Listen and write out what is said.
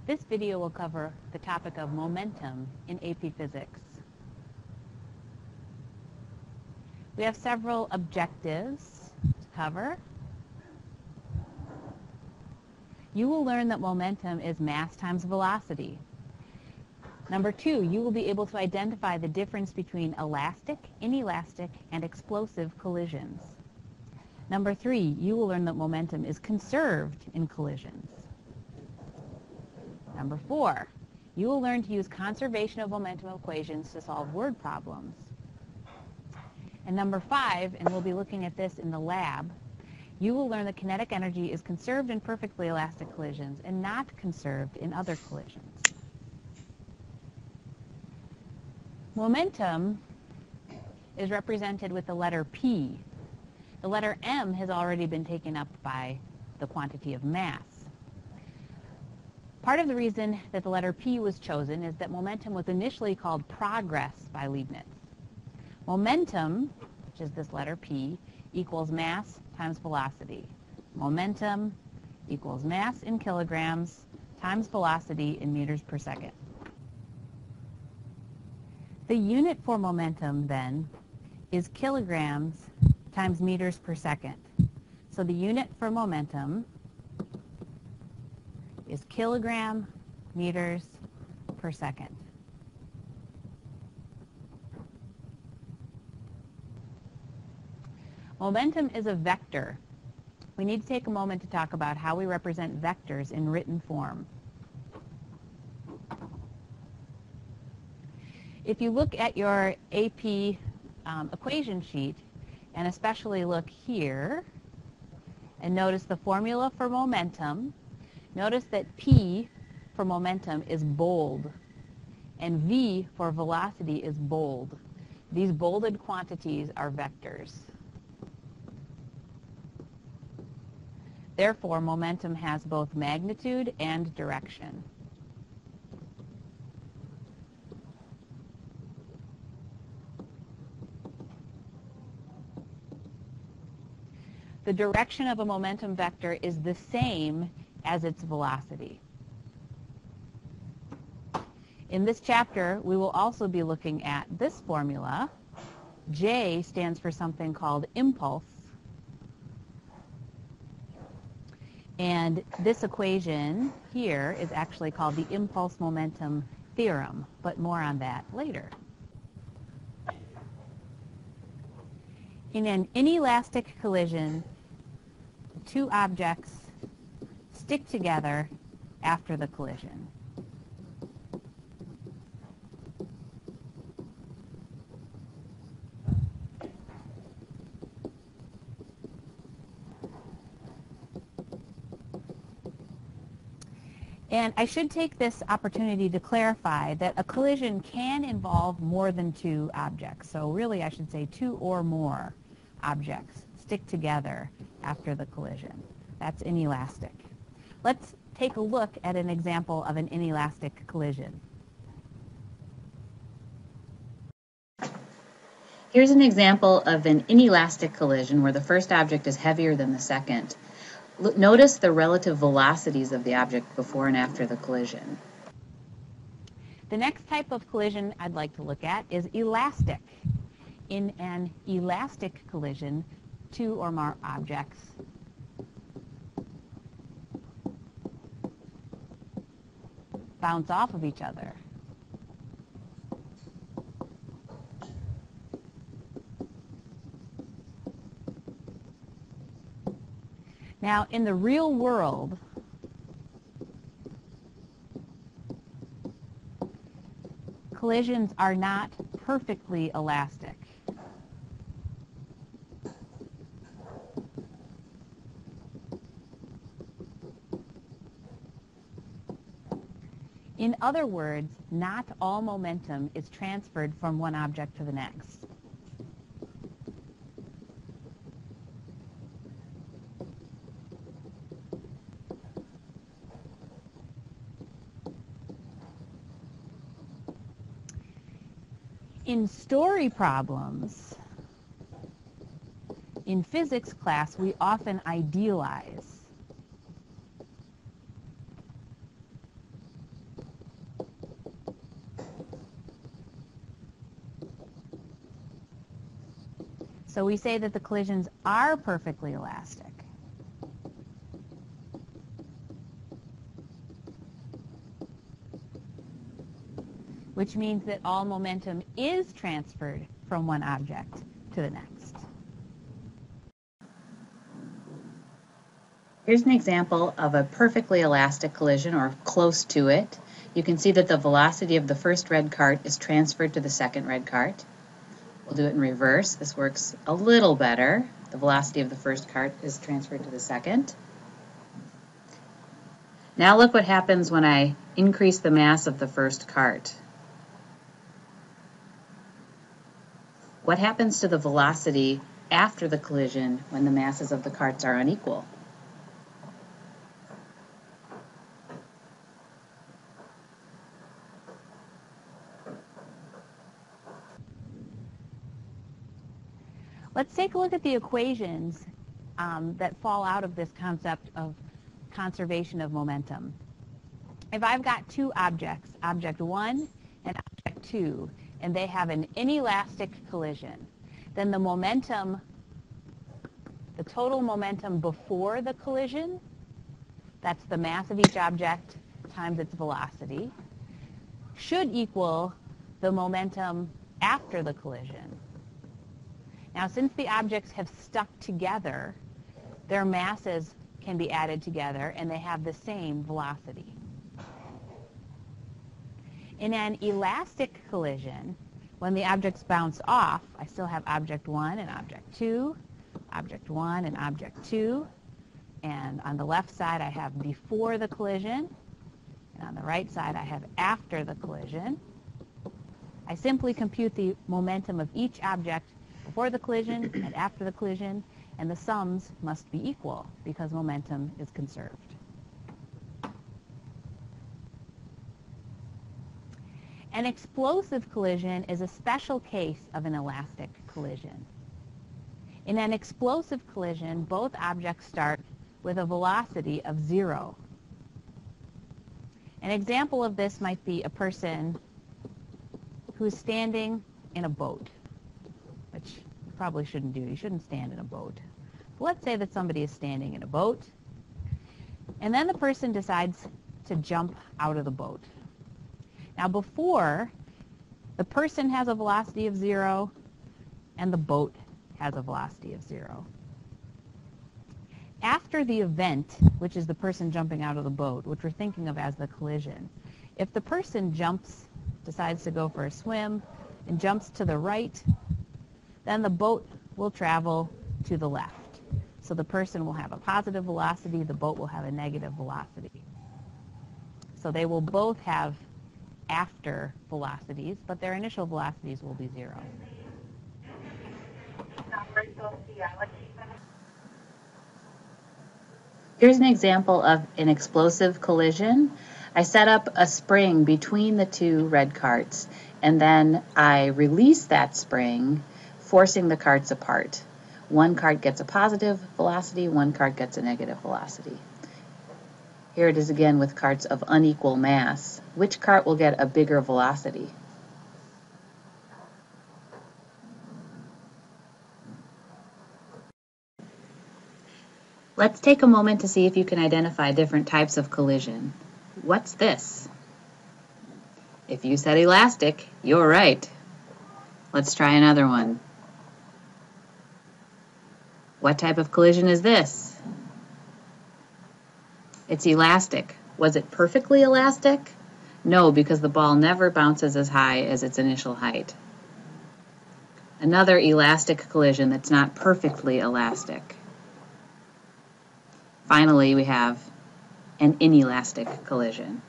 This video will cover the topic of momentum in AP Physics. We have several objectives to cover. You will learn that momentum is mass times velocity. Number 2, you will be able to identify the difference between elastic, inelastic, and explosive collisions. Number 3, you will learn that momentum is conserved in collisions. Number 4, you will learn to use conservation of momentum equations to solve word problems. And number 5, and we'll be looking at this in the lab, you will learn that kinetic energy is conserved in perfectly elastic collisions and not conserved in other collisions. Momentum is represented with the letter P. The letter M has already been taken up by the quantity of mass. Part of the reason that the letter P was chosen is that momentum was initially called progress by Leibniz. Momentum, which is this letter P, equals mass times velocity. Momentum equals mass in kilograms times velocity in meters per second. The unit for momentum, then, is kilograms times meters per second. So the unit for momentum is kilogram meters per second. Momentum is a vector. We need to take a moment to talk about how we represent vectors in written form. If you look at your AP equation sheet, and especially look here, and notice the formula for momentum, notice that P for momentum is bold, and V for velocity is bold. These bolded quantities are vectors. Therefore, momentum has both magnitude and direction. The direction of a momentum vector is the same as its velocity. In this chapter, we will also be looking at this formula. J stands for something called impulse. And this equation here is actually called the impulse momentum theorem, but more on that later. In an inelastic collision, two objects stick together after the collision. And I should take this opportunity to clarify that a collision can involve more than two objects. So really, I should say two or more objects stick together after the collision. That's inelastic. Let's take a look at an example of an inelastic collision. Here's an example of an inelastic collision where the first object is heavier than the second. Notice the relative velocities of the object before and after the collision. The next type of collision I'd like to look at is elastic. In an elastic collision, two or more objects bounce off of each other. Now, in the real world, collisions are not perfectly elastic. In other words, not all momentum is transferred from one object to the next. In story problems, in physics class, we often idealize. So we say that the collisions are perfectly elastic. Which means that all momentum is transferred from one object to the next. Here's an example of a perfectly elastic collision, or close to it. You can see that the velocity of the first red cart is transferred to the second red cart. We'll do it in reverse. This works a little better. The velocity of the first cart is transferred to the second. Now look what happens when I increase the mass of the first cart. What happens to the velocity after the collision when the masses of the carts are unequal? Let's take a look at the equations that fall out of this concept of conservation of momentum. If I've got two objects, object 1 and object 2, and they have an inelastic collision, then the momentum, the total momentum before the collision, that's the mass of each object times its velocity, should equal the momentum after the collision. Now, since the objects have stuck together, their masses can be added together and they have the same velocity. In an elastic collision, when the objects bounce off, I still have object 1 and object 2, object 1 and object 2, and on the left side I have before the collision, and on the right side I have after the collision. I simply compute the momentum of each object before the collision and after the collision, and the sums must be equal because momentum is conserved. An explosive collision is a special case of an elastic collision. In an explosive collision, both objects start with a velocity of 0. An example of this might be a person who's standing in a boat, which you probably shouldn't do. You shouldn't stand in a boat. But let's say that somebody is standing in a boat, and then the person decides to jump out of the boat. Now before, the person has a velocity of 0, and the boat has a velocity of 0. After the event, which is the person jumping out of the boat, which we're thinking of as the collision, if the person decides to go for a swim, and jumps to the right, then the boat will travel to the left. So the person will have a positive velocity, the boat will have a negative velocity. So they will both have after velocities, but their initial velocities will be 0. Here's an example of an explosive collision. I set up a spring between the two red carts, and then I release that spring, forcing the carts apart. One cart gets a positive velocity, one cart gets a negative velocity. Here it is again with carts of unequal mass. Which cart will get a bigger velocity? Let's take a moment to see if you can identify different types of collision. What's this? If you said elastic, you're right. Let's try another one. What type of collision is this? It's elastic. Was it perfectly elastic? No, because the ball never bounces as high as its initial height. Another elastic collision that's not perfectly elastic. Finally, we have an inelastic collision.